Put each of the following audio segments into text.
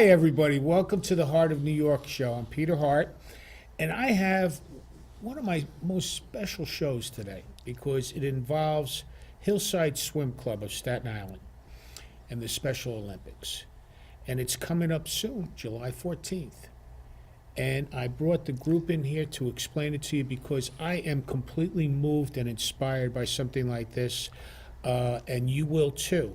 everybody. Welcome to the Heart of New York show. I'm Peter Hart, and I have one of my most special shows today because it involves Hillside Swim Club of Staten Island and the Special Olympics. And it's coming up soon, July 14th. And I brought the group in here to explain it to you because I am completely moved and inspired by something like this, and you will too.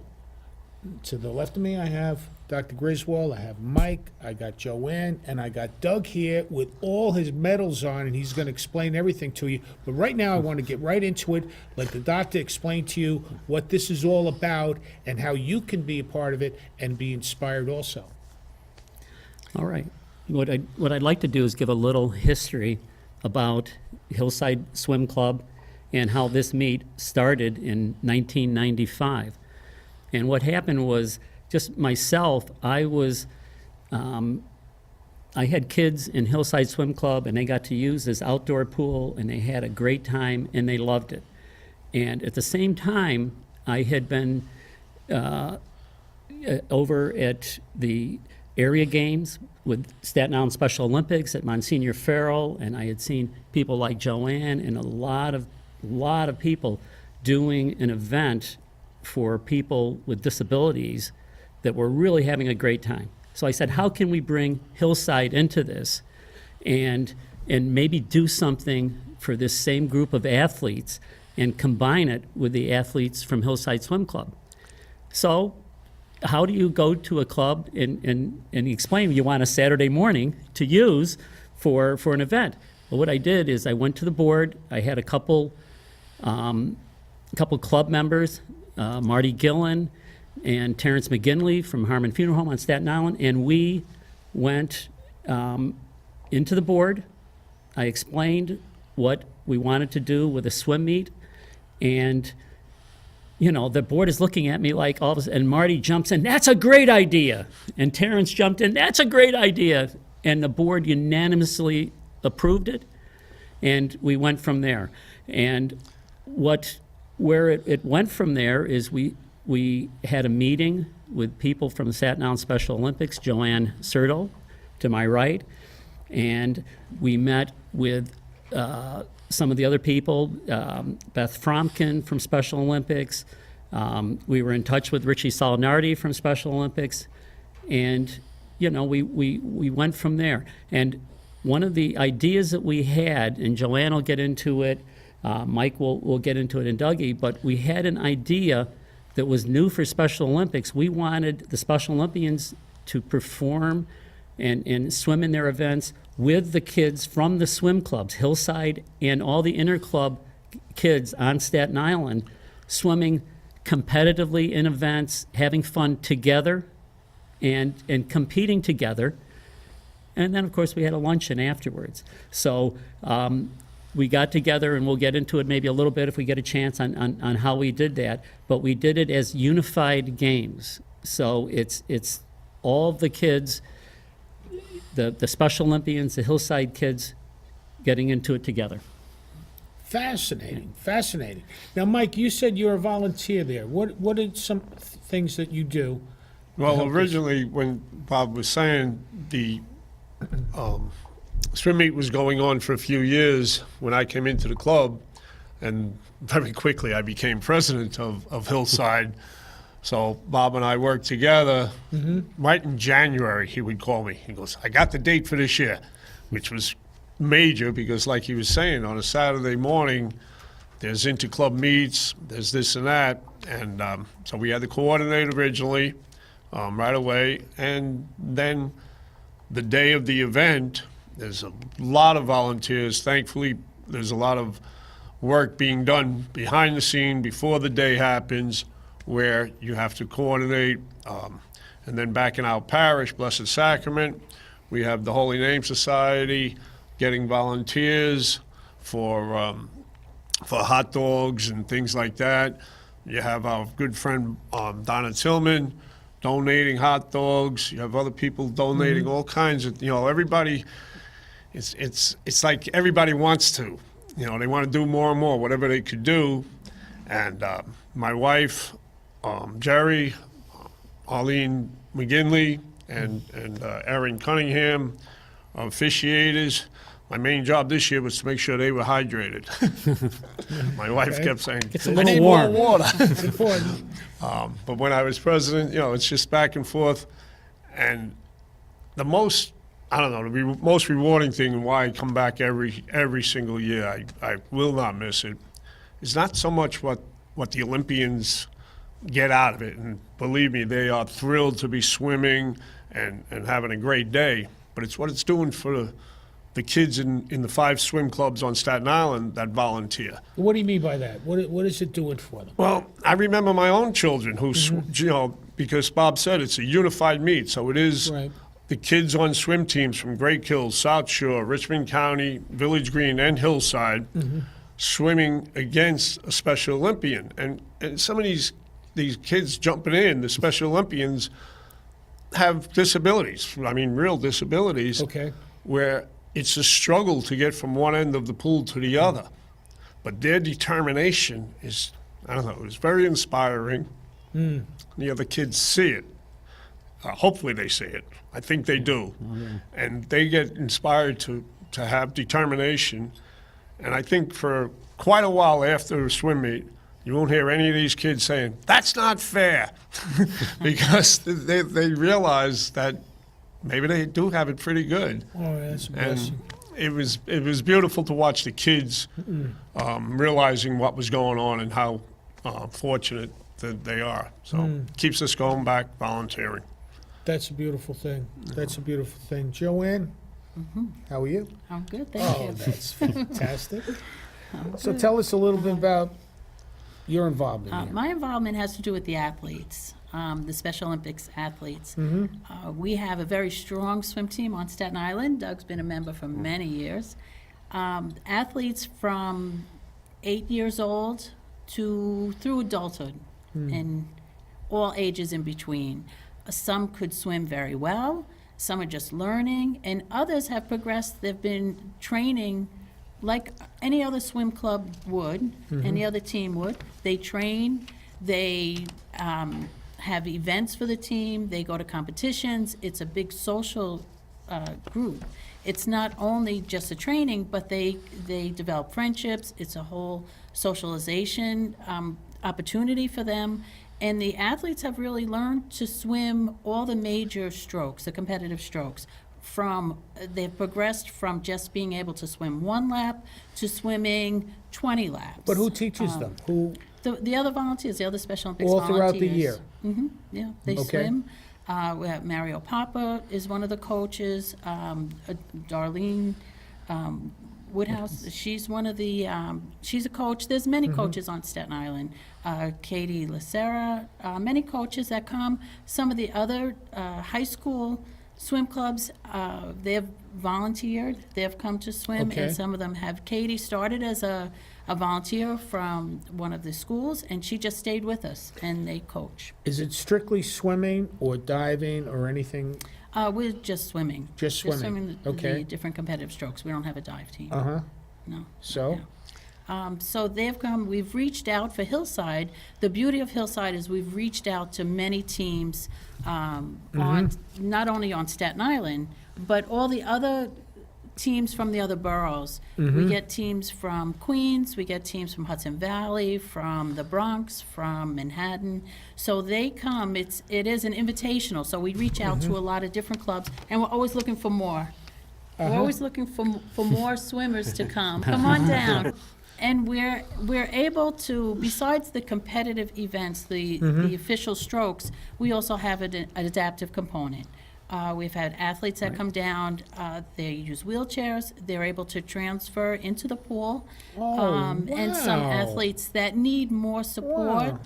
To the left of me, I have Dr. Griswold, I have Mike, I got Joanne, and I got Doug here with all his medals on, and he's going to explain everything to you. But right now, I want to get right into it, let the doctor explain to you what this is all about and how you can be a part of it and be inspired also. All right. What I'd like to do is give a little history about Hillside Swim Club and how this meet started in 1995. And what happened was just myself, I had kids in Hillside Swim Club, and they got to use this outdoor pool, and they had a great time, and they loved it. And at the same time, I had been over at the area games with Staten Island Special Olympics at Monsignor Farrell, and I had seen people like Joanne and a lot of people doing an event for people with disabilities that were really having a great time. So I said, how can we bring Hillside into this and maybe do something for this same group of athletes and combine it with the athletes from Hillside Swim Club? So how do you go to a club and explain you want a Saturday morning to use for an event? Well, what I did is I went to the board. I had a couple club members, Marty Gillen and Terrence McGinley from Harmon Funeral Home on Staten Island, and we went into the board. I explained what we wanted to do with a swim meet, and the board is looking at me like all of a sudden, and Marty jumps in, that's a great idea. And Terrence jumped in, that's a great idea. And the board unanimously approved it, and we went from there. And where it went from there is we had a meeting with people from the Staten Island Special Olympics, Joanne Serto to my right, and we met with some of the other people, Beth Fromkin from Special Olympics. We were in touch with Richie Solinardi from Special Olympics, and we went from there. And one of the ideas that we had, and Joanne will get into it, Mike will get into it, and Dougie, but we had an idea that was new for Special Olympics. We wanted the Special Olympians to perform and swim in their events with the kids from the swim clubs, Hillside and all the inter-club kids on Staten Island, swimming competitively in events, having fun together and competing together. And then, of course, we had a luncheon afterwards. So we got together, and we'll get into it maybe a little bit if we get a chance on how we did that. But we did it as unified games. So it's all the kids, the Special Olympians, the Hillside kids, getting into it together. Fascinating, fascinating. Now, Mike, you said you're a volunteer there. What are some things that you do? Well, originally, when Bob was saying the swim meet was going on for a few years when I came into the club, and very quickly I became president of Hillside. So Bob and I worked together. Right in January, he would call me. He goes, I got the date for this year, which was major because, like he was saying, on a Saturday morning, there's inter-club meets, there's this and that. And so we had the coordinator originally right away. And then the day of the event, there's a lot of volunteers. Thankfully, there's a lot of work being done behind the scene before the day happens, where you have to coordinate. And then back in our parish, Blessed Sacrament, we have the Holy Name Society getting volunteers for hot dogs and things like that. You have our good friend Donna Tillman donating hot dogs. You have other people donating all kinds of, everybody. It's like everybody wants to, they want to do more and more, whatever they could do. And my wife, Jerry, Arlene McGinley, and Erin Cunningham, officiators. My main job this year was to make sure they were hydrated. My wife Okay. kept saying, It's a "I little need warm." more water." It's important. But when I was president, it's just back and forth. And the most, I don't know, the most rewarding thing and why I come back every single year, I will not miss it, is not so much what the Olympians get out of it. And believe me, they are thrilled to be swimming and having a great day. But it's what it's doing for the kids in the 5 swim clubs on Staten Island that volunteer. What do you mean by that? What is it doing for them? Well, I remember my own children who, because Bob said it's a unified meet, so it is Right. the kids on swim teams from Great Kills, South Shore, Richmond County, Village Green, and Hillside swimming against a Special Olympian. And some of these kids jumping in, the Special Olympians, have disabilities. I mean, real disabilities. Okay. Where it's a struggle to get from one end of the pool to the other. But their determination is, I don't know, it's very inspiring. The other kids see it. Hopefully they see it. I think they do. And they get inspired to have determination. And I think for quite a while after a swim meet, you won't hear any of these kids saying, "That's not fair," because they realize that maybe they do have it pretty good. Oh, that's a blessing. And it was beautiful to watch the kids realizing what was going on and how fortunate that they are. So keeps us going back volunteering. That's a beautiful thing. That's a beautiful thing. Joanne, how are you? I'm good, thank Oh, you. that's fantastic. So tell us a little bit about your involvement here. My involvement has to do with the athletes, the Special Olympics athletes. We have a very strong swim team on Staten Island. Doug's been a member for many years. Athletes from 8 years old through adulthood, and all ages in between. Some could swim very well, some are just learning, and others have progressed. They've been training like any other swim club would, any other team would. They train, they have events for the team, they go to competitions. It's a big social group. It's not only just a training, but they develop friendships. It's a whole socialization opportunity for them. And the athletes have really learned to swim all the major strokes, the competitive strokes. They've progressed from just being able to swim 1 lap to swimming 20 laps. But who teaches them? Who? The other volunteers, the other Special Olympics All volunteers. throughout the year? Yeah, they Okay. swim. We have Mario Papa is one of the coaches. Darlene Woodhouse, she's one of the, she's a coach. There's many coaches on Staten Island. Katie Lacera, many coaches that come. Some of the other high school swim clubs, they've volunteered. They've come to swim, Okay. and some of them have. Katie started as a volunteer from one of the schools, and she just stayed with us, and they coach. Is it strictly swimming or diving or anything? We're just swimming. Just swimming, okay. The different competitive strokes. We don't have a dive team. Uh-huh. No. So? So they've come, we've reached out for Hillside. The beauty of Hillside is we've reached out to many teams on, not only on Staten Island, but all the other teams from the other boroughs. We get teams from Queens, we get teams from Hudson Valley, from the Bronx, from Manhattan. So they come, it is an invitational, so we reach out to a lot of different clubs, and we're always looking for more. We're always looking for more swimmers to come. Come on down. And we're able to, besides the competitive events, the official strokes, we also have an adaptive component. We've had athletes that come down, they use wheelchairs, they're able to transfer into the pool. And some wow. athletes that need more support,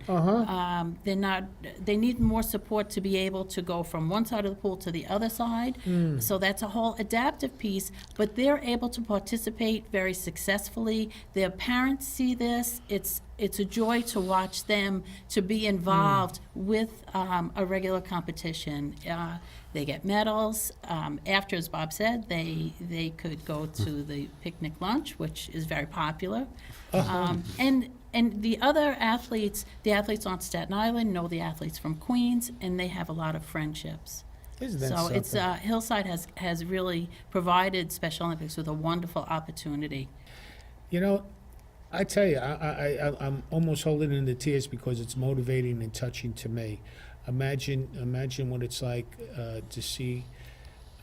they need more support to be able to go from one side of the pool to the other side. So that's a whole adaptive piece, but they're able to participate very successfully. Their parents see this. It's a joy to watch them, to be involved with a regular competition. They get medals. After, as Bob said, they could go to the picnic lunch, which is very popular. And the other athletes, the athletes on Staten Island know the athletes from Queens, and they have a lot of friendships. Isn't that So it's, something? Hillside has really provided Special Olympics with a wonderful opportunity. You know, I tell you, I'm almost holding in the tears because it's motivating and touching to me. Imagine what it's like to see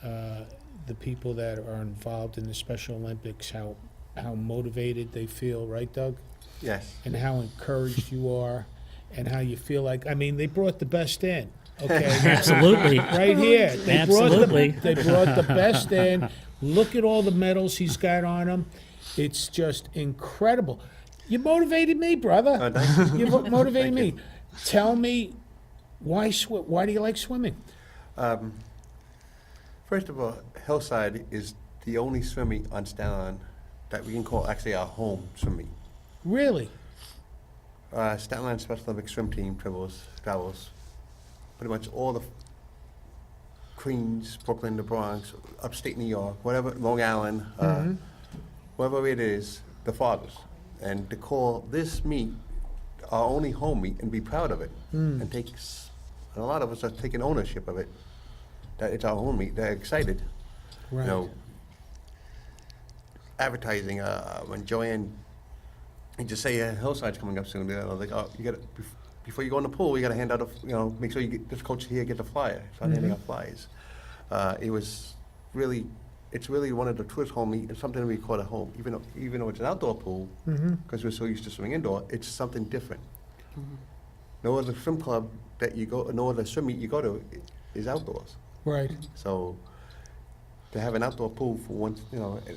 the people that are involved in the Special Olympics, how motivated they feel, right, Doug? Yes. And how encouraged you are, and how you feel like, I mean, they brought the best in, okay? Absolutely. Right here. Absolutely. They brought the best in. Look at all the medals he's got on him. It's just incredible. You motivated me, brother. Oh, thank you. You motivated Thank me. Tell me, why do you like swimming? First of all, Hillside is the only swim meet on Staten Island that we can call actually our home swim meet. Really? Staten Island Special Olympic swim team travels pretty much all the Queens, Brooklyn, the Bronx, upstate New York, whatever, Long Island, wherever it is, the farthest. And to call this meet our only home meet and be proud of it, and a lot of us are taking ownership of it, that it's our home meet, they're excited. Right. You know, advertising, when Joanne, you just say Hillside's coming up soon, they're like, oh, you gotta, before you go in the pool, you gotta hand out make sure you get, this coach here get the flyer, start handing out flyers. It's really one of the truest home meet, it's something we call a home, even though it's an outdoor pool, because we're so used to swimming indoor, it's something different. No other swim club that you go, no other swim meet you go to is outdoors. Right. So to have an outdoor pool for once,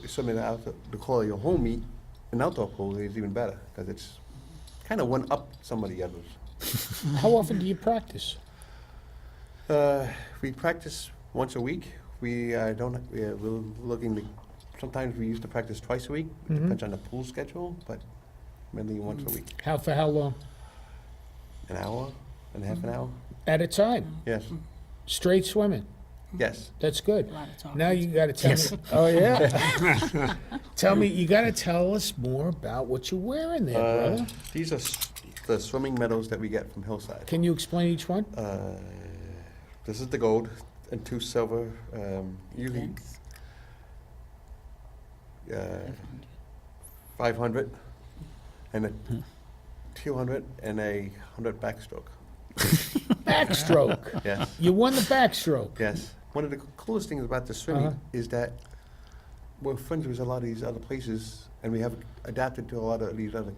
swimming out, to call your home meet an outdoor pool is even better, because it's kind of one up some of the others. How often do you practice? We practice once a week. We're looking to, sometimes we used to practice twice a week. It depends on the pool schedule, but mainly once a week. For how long? An hour and a half an hour? At a time? Yes, Straight swimming? yes. That's good. A lot of talking. Now you gotta tell me, oh, yeah? Tell me, you gotta tell us more about what you're wearing there, brother. These are the swimming medals that we get from Hillside. Can you explain each one? This is the gold and 2 silver, usually Thanks. 500 and a 200 and a 100 backstroke. Backstroke. Yes, You won the backstroke. yes. One of the coolest things about the swimming Uh-huh. is that we're friends with a lot of these other places, and we have adapted to a lot of these other.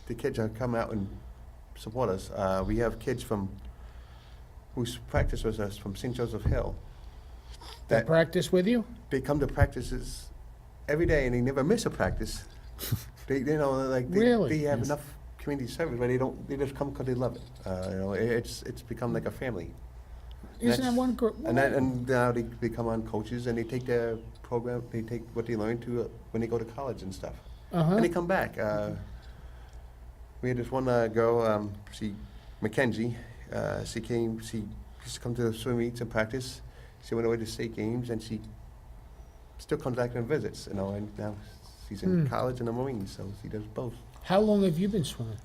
The kids have come out and support us. We have kids who practice with us from St. Joseph Hill. They practice with you? They come to practices every day, and they never miss a practice. Really? They have enough community service, but they just come because they love it. It's become like a family. Isn't that one And now they become on coaches, and they take their program, they take what they learn to when they go to college and stuff. And they come back. We had this one girl, Mackenzie, she used to come to the swim meets and practice. She went away to state games, and she still comes back and visits, and now she's in college in the Marines, so she does both. How long have you been swimming?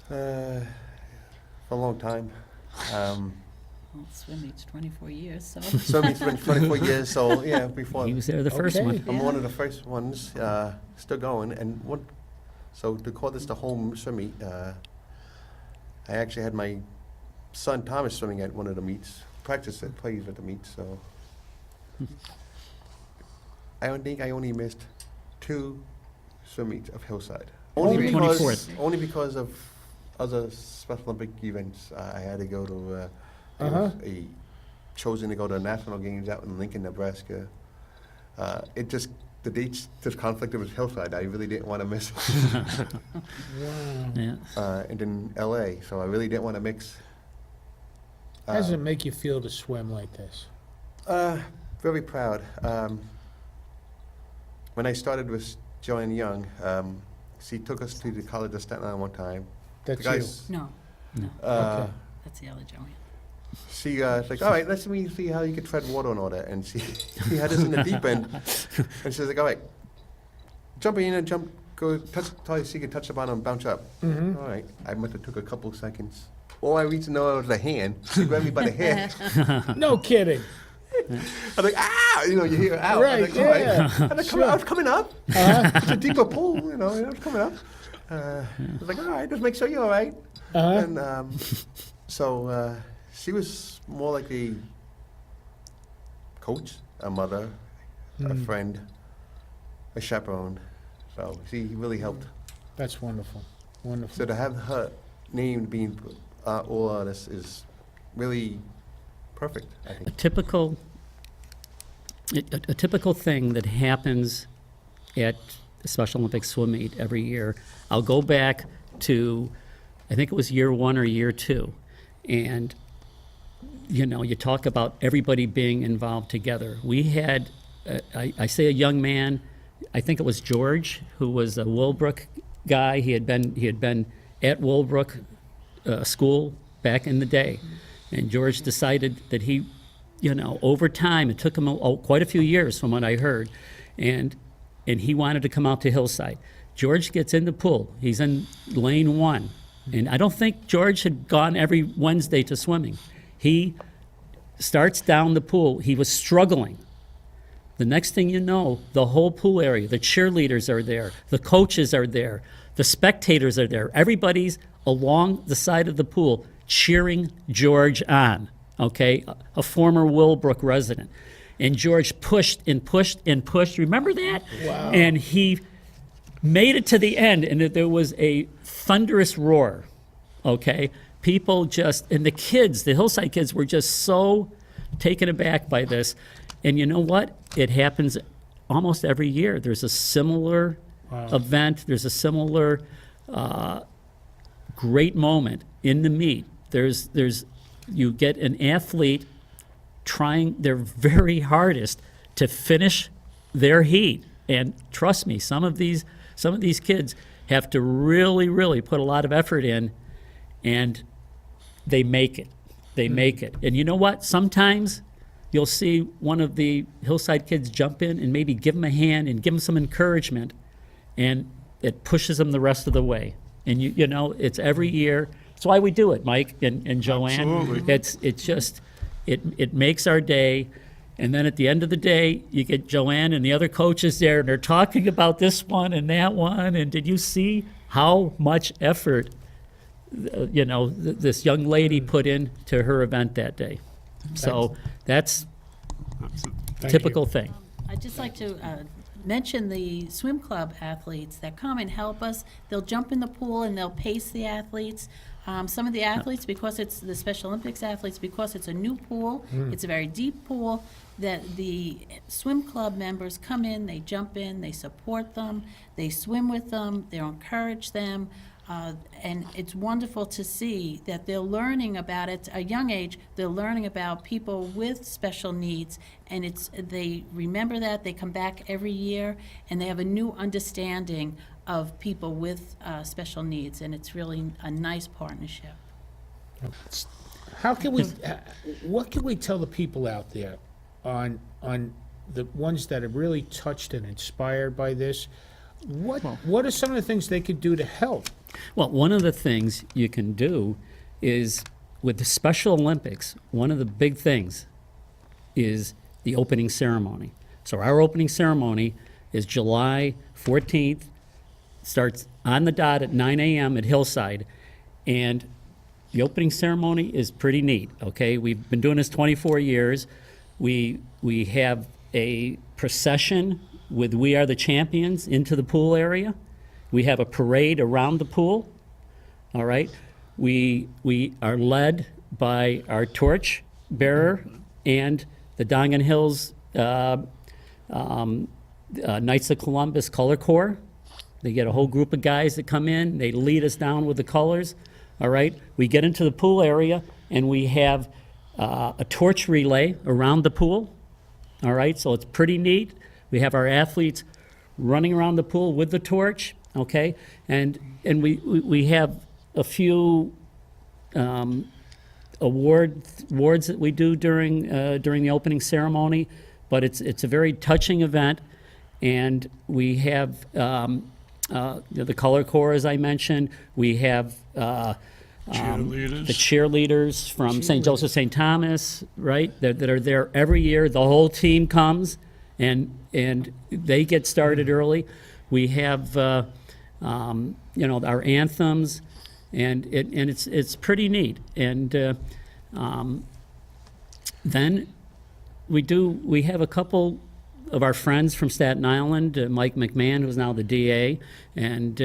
For a long time. Well, swim meets 24 years, so. Swim meets been 24 years, so yeah, before. He was there the first Okay. one. I'm Yeah. one of the first ones, still going, and so to call this the home swim meet, I actually had my son Thomas swimming at one of the meets, plays at the meets, so. I don't think I only missed 2 swim meets of Hillside. Only 24th. Only because of other Special Olympic events. I had to go to, chosen to go to national games out in Lincoln, Nebraska. The dates just conflicted with Hillside. I really didn't want to miss it. Wow. Yeah. And then LA, so I really didn't want to mix. How does it make you feel to swim like this? Very proud. When I started with Joanne Young, she took us to the College of Staten Island one time. That's The guys, No, Okay. that's the other Joanne. She was like, all right, let's see how you can tread water and all that. And she had us in the deep end. And she was like, all right, jump in and go touch, till she could touch the bottom and bounce up. All right. I must have took a couple seconds. all I reached to know was the hand. He grabbed me by the hand. No kidding. I was like, ah! You know, you hear out. Right, I was like, all right. yeah. I was coming up. It's a deeper pool, you know, I was coming up. I was like, all right, just make sure you're all right. And so she was more like a coach, a mother, a friend, a chaperone. So she really helped. That's wonderful. Wonderful. So to have her name being all on this is really perfect, I think. A typical thing that happens at the Special Olympics swim meet every year, I'll go back to, I think it was year 1 or year 2, and you know, you talk about everybody being involved together. We had, I say a young man, I think it was George, who was a Willbrook guy. He had been at Willbrook school back in the day, and George decided that he, you know, over time, it took him quite a few years from what I heard, and he wanted to come out to Hillside. George gets in the pool. He's in lane 1, and I don't think George had gone every Wednesday to swimming. He starts down the pool. He was struggling. The next thing you know, the whole pool area, the cheerleaders are there, the coaches are there, the spectators are there. Everybody's along the side of the pool cheering George on, okay? A former Willbrook resident. And George pushed and pushed and pushed. Remember that? Wow. And he made it to the end, and there was a thunderous roar, okay? People just, and the kids, the Hillside kids, were just so taken aback by this. And you know what? It happens almost every year. There's a similar event. There's a similar great moment in the meet. You get an athlete trying their very hardest to finish their heat. And trust me, some of these kids have to really, really put a lot of effort in, and they make it. They make it. And you know what? Sometimes you'll see one of the Hillside kids jump in and maybe give them a hand and give them some encouragement, and it pushes them the rest of the way. And you know, it's every year. That's why we do it, Mike and Joanne. Absolutely. It makes our day. And then at the end of the day, you get Joanne and the other coaches there, and they're talking about this one and that one. And did you see how much effort, you know, this young lady put into her event that day? So that's a typical thing. I'd just like to mention the swim club athletes that come and help us. They'll jump in the pool and they'll pace the athletes. Some of the athletes, because it's the Special Olympics athletes, because it's a new pool, it's a very deep pool, that the swim club members come in, they jump in, they support them, they swim with them, they encourage them. And it's wonderful to see that they're learning about it at a young age. They're learning about people with special needs, and they remember that. They come back every year, and they have a new understanding of people with special needs, and it's really a nice partnership. How can we? What can we tell the people out there on the ones that are really touched and inspired by this? What are some of the things they could do to help? Well, one of the things you can do is, with the Special Olympics, one of the big things is the opening ceremony. So our opening ceremony is July 14th, starts on the dot at 9 a.m. at Hillside, and the opening ceremony is pretty neat, okay? We've been doing this 24 years. We have a procession with We Are the Champions into the pool area. We have a parade around the pool, all right? We are led by our torch bearer and the Dongan Hills Knights of Columbus Color Corps. They get a whole group of guys that come in, they lead us down with the colors, all right? We get into the pool area, and we have a torch relay around the pool, all right? So it's pretty neat. We have our athletes running around the pool with the torch, okay? And we have a few awards that we do during the opening ceremony, but it's a very touching event, and we have the Color Corps, as I mentioned. We have Cheerleaders. The cheerleaders from St. Joseph St. Thomas, right, that are there every year. The whole team comes, and they get started early. We have, our anthems, and it's pretty neat. And then we have a couple of our friends from Staten Island, Mike McMahon, who's now the DA, and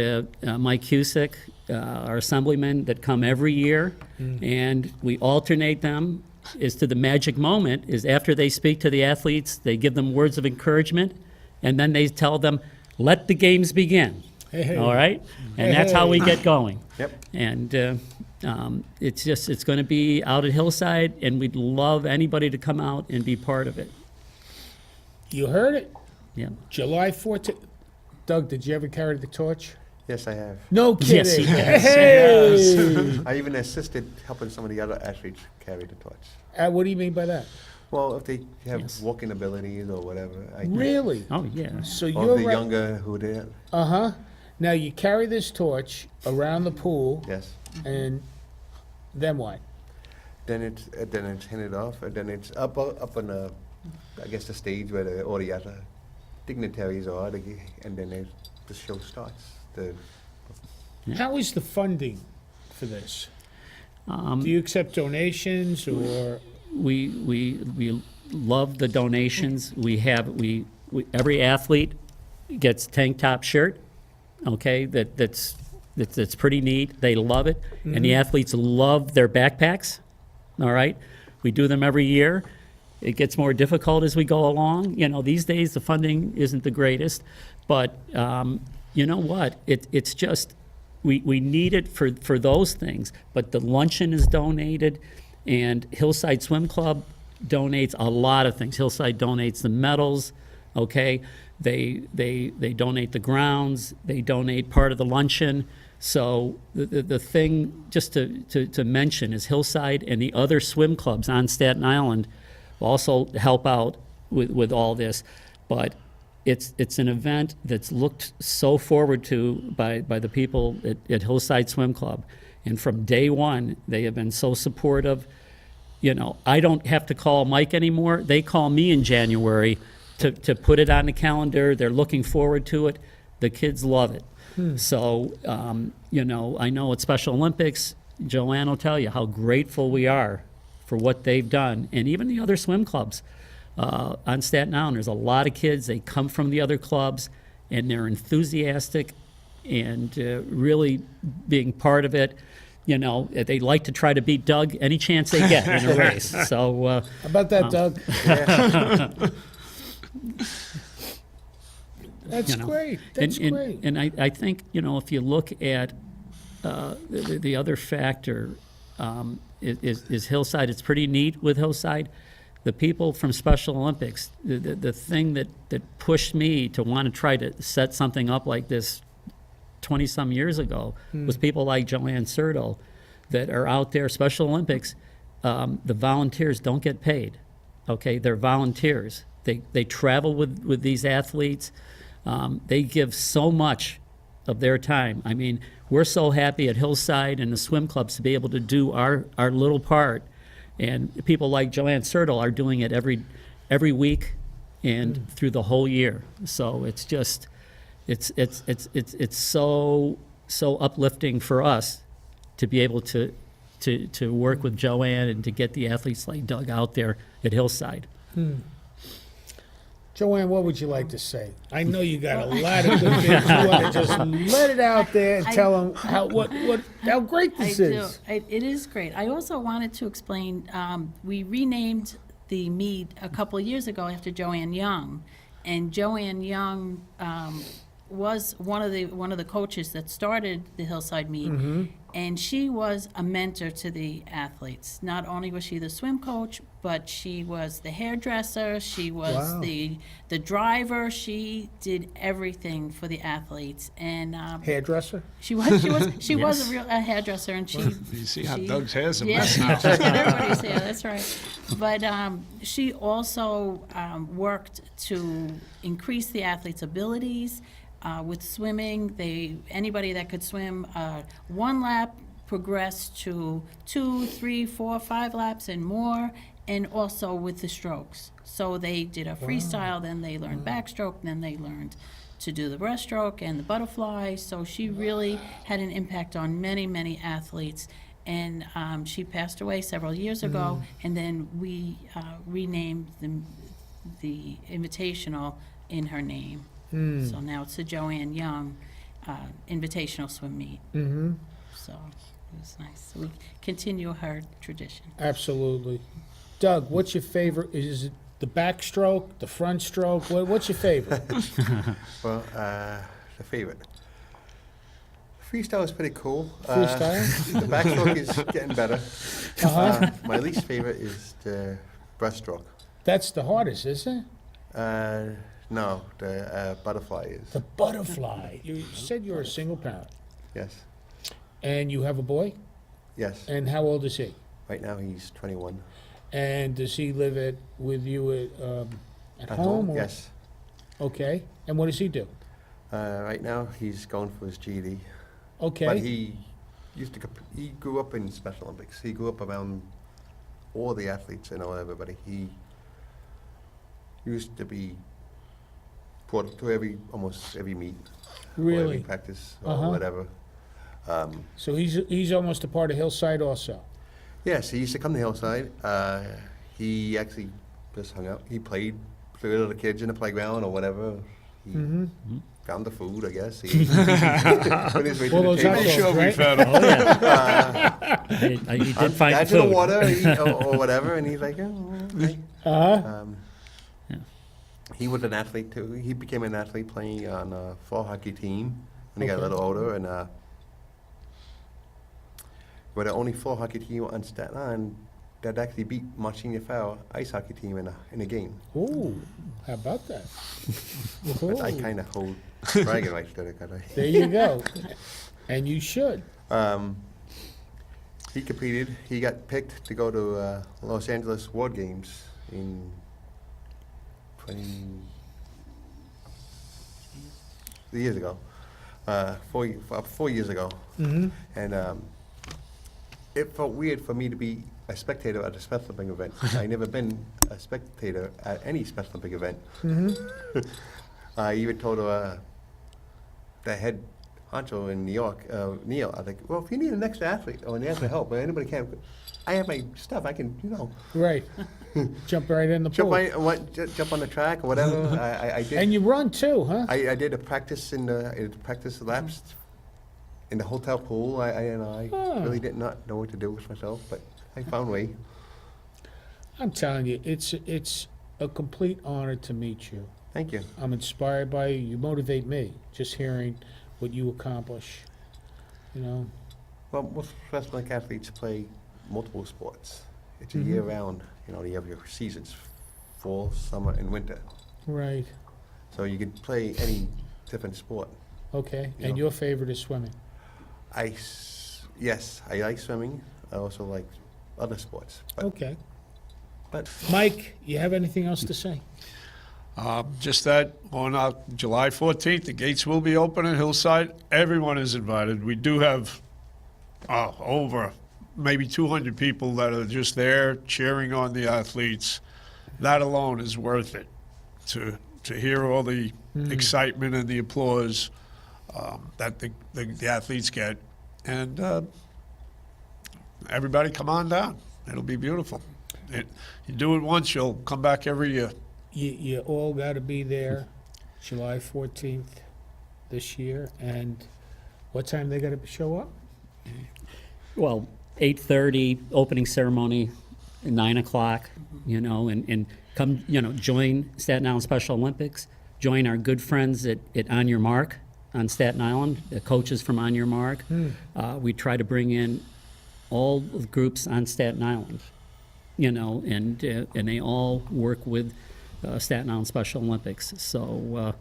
Mike Cusick, our assemblyman, that come every year, and we alternate them. As to the magic moment is after they speak to the athletes, they give them words of encouragement, and then they tell them, let the games begin. Hey. All right? And that's how we get going. Yep. And it's going to be out at Hillside, and we'd love anybody to come out and be part of it. You heard it. Yeah. July 14th. Doug, did you ever carry the torch? Yes, I have. No Yes, kidding. he has. Hey! I even assisted helping some of the other athletes carry the torch. What do you mean by that? Well, if they have Yes. walking abilities or whatever. Really? Oh, yeah. So Or you're the right. younger who did. Uh-huh. Now you carry this torch around the pool, Yes. and then what? Then it's handed off, and then it's up on the, I guess, the stage where all the other dignitaries are, and then the show starts. How is the funding for this? Um, Do you accept donations or? We love the donations. We every athlete gets tank top shirt, okay, that's pretty neat. They love it. And the athletes love their backpacks, all right? We do them every year. It gets more difficult as we go along. These days the funding isn't the greatest, but you know what? It's just, we need it for those things. But the luncheon is donated, and Hillside Swim Club donates a lot of things. Hillside donates the medals, okay? They donate the grounds, they donate part of the luncheon. So the thing just to mention is Hillside and the other swim clubs on Staten Island also help out with all this. But it's an event that's looked so forward to by the people at Hillside Swim Club. And from day one, they have been so supportive. I don't have to call Mike anymore. They call me in January to put it on the calendar. They're looking forward to it. The kids love it. So, I know at Special Olympics, Joanne will tell you how grateful we are for what they've done. And even the other swim clubs on Staten Island, there's a lot of kids. They come from the other clubs, and they're enthusiastic and really being part of it. They like to try to beat Doug any chance they get in a race. So, How about that, Doug? That's great. That's great. And I think, if you look at the other factor is Hillside. It's pretty neat with Hillside. The people from Special Olympics, the thing that pushed me to want to try to set something up like this 20-some years ago was people like Joanne Sertle that are out there. Special Olympics, the volunteers don't get paid, okay? They're volunteers. They travel with these athletes. They give so much of their time. I mean, we're so happy at Hillside and the swim clubs to be able to do our little part. And people like Joanne Sertle are doing it every week and through the whole year. So it's just, it's so uplifting for us to be able to work with Joanne and to get the athletes like Doug out there at Hillside. Joanne, what would you like to say? I know you got a lot of good things. You want to just let it out there and tell them how great this is. It is great. I also wanted to explain, we renamed the meet a couple of years ago after Joanne Young. And Joanne Young was one of the coaches that started the Hillside meet. And she was a mentor to the athletes. Not only was she the swim coach, but she was the hairdresser, she was Wow. the driver, she did everything for the athletes. And Hairdresser? she was Yes. a hairdresser, and she. You see how Doug's hair's a Yeah, mess she now. got everybody's hair. That's right. But she also worked to increase the athletes' abilities with swimming. Anybody that could swim 1 lap progress to 2, 3, 4, 5 laps and more, and also with the strokes. So they did a freestyle, then they learned backstroke, then they learned to do the breaststroke and the butterfly. So she really had an impact on many, many athletes. And she passed away several years ago, and then we renamed the Invitational in her name. So now it's the Joanne Young Invitational Swim Meet. So it was nice. So we continue her tradition. Absolutely. Doug, what's your favorite? Is it the backstroke, the front stroke? What's your favorite? Well, the favorite. Freestyle is pretty cool. Freestyle? The backstroke is getting better. Uh-huh. My least favorite is the breaststroke. That's the hardest, isn't it? No, the butterfly is. The butterfly. You said you're a single parent, Yes. and you have a boy? Yes. And how old is he? Right now he's 21. And does he live with you at home? Or? Yes. Okay. And what does he do? Right now he's going for his GED. Okay. But he he grew up in Special Olympics. He grew up around all the athletes and all everybody. He used to be brought to almost every meet, or every Really? practice, or Uh-huh. whatever. So he's almost a part of Hillside also. Yes, he used to come to Hillside. He actually just hung out. He played with other kids in the playground or whatever. He found the food, I guess. He put his way to Well, the those table. hot They dogs, sure we right? fed him. Oh, yeah. He did find Guys in the food. water or whatever, and he's like, oh, okay. Uh-huh. Yeah. He was an athlete too. He became an athlete playing on a fall hockey team when he got a Okay. little older, and we're the only fall hockey team on Staten Island that actually beat Monsignor Farrell ice hockey team in a game. Ooh, how about that? But I Ooh. kind of hold bragging rights to it. 'Cause There you go. And you should. he competed. He got picked to go to Los Angeles World Games in 20 years ago. 4 years ago. Mm-hmm. And it felt weird for me to be a spectator at a Special Olympic event. I never been a spectator at any Special Olympic event. Mm-hmm. I even told the head honcho in New York, Neil, I was like, well, if you need an extra athlete or an extra help, or anybody can, I have my stuff. I can, Right. Jump right in the jump, pool. jump on the track or whatever. I did. And you run too, huh? I did a practice in the practice laps in the hotel pool. I Oh. really did not know what to do with myself, but I found a way. I'm telling you, it's a complete honor to meet you. Thank you. I'm inspired by you. You motivate me just hearing what you accomplish. Well, most professional athletes play multiple sports. It's a Mhm. year-round. You have your seasons, fall, summer, and winter. Right. So you can play any different sport. Okay. Yeah. And your favorite is swimming. Yes, I like swimming. I also like other sports. Okay. But Mike, you have anything else to say? Just that on July 14th, the gates will be open at Hillside. Everyone is invited. We do have over maybe 200 people that are just there cheering on the athletes. That alone is worth it to hear all the excitement and the applause that the athletes get. And everybody come on down. It'll be beautiful. You do it once, you'll come back every year. You all got to be there July 14th this year. And what time they got to show up? Well, 8:30, opening ceremony, 9 o'clock, and come, join Staten Island Special Olympics, join our good friends at On Your Mark on Staten Island, the coaches from On Your Mark. We try to bring in all the groups on Staten Island, and they all work with Staten Island Special Olympics. So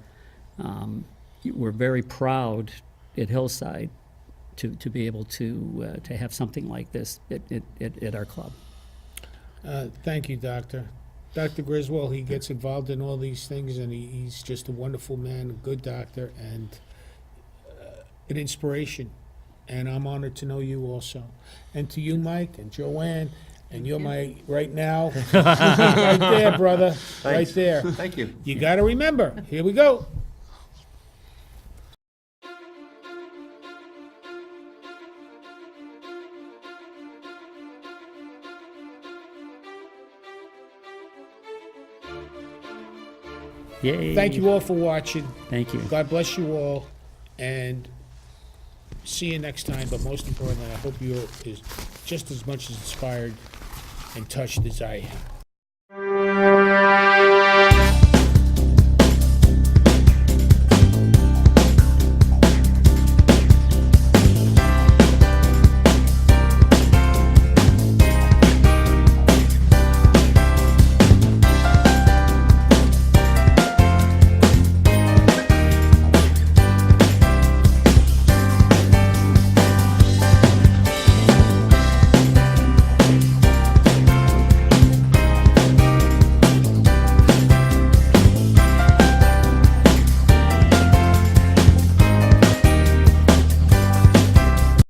we're very proud at Hillside to be able to have something like this at our club. Thank you, Doctor. Dr. Griswold, he gets involved in all these things, and he's just a wonderful man, a good doctor, and an inspiration and I'm honored to know you also. And to you, Mike, and Joanne, and you're my, right now, right there, brother, right Thanks. there. Thank you. You gotta remember, here we go. Yay. Thank you all for watching. Thank you. God bless you all, and see you next time. But most importantly, I hope you're just as much as inspired and touched as I am.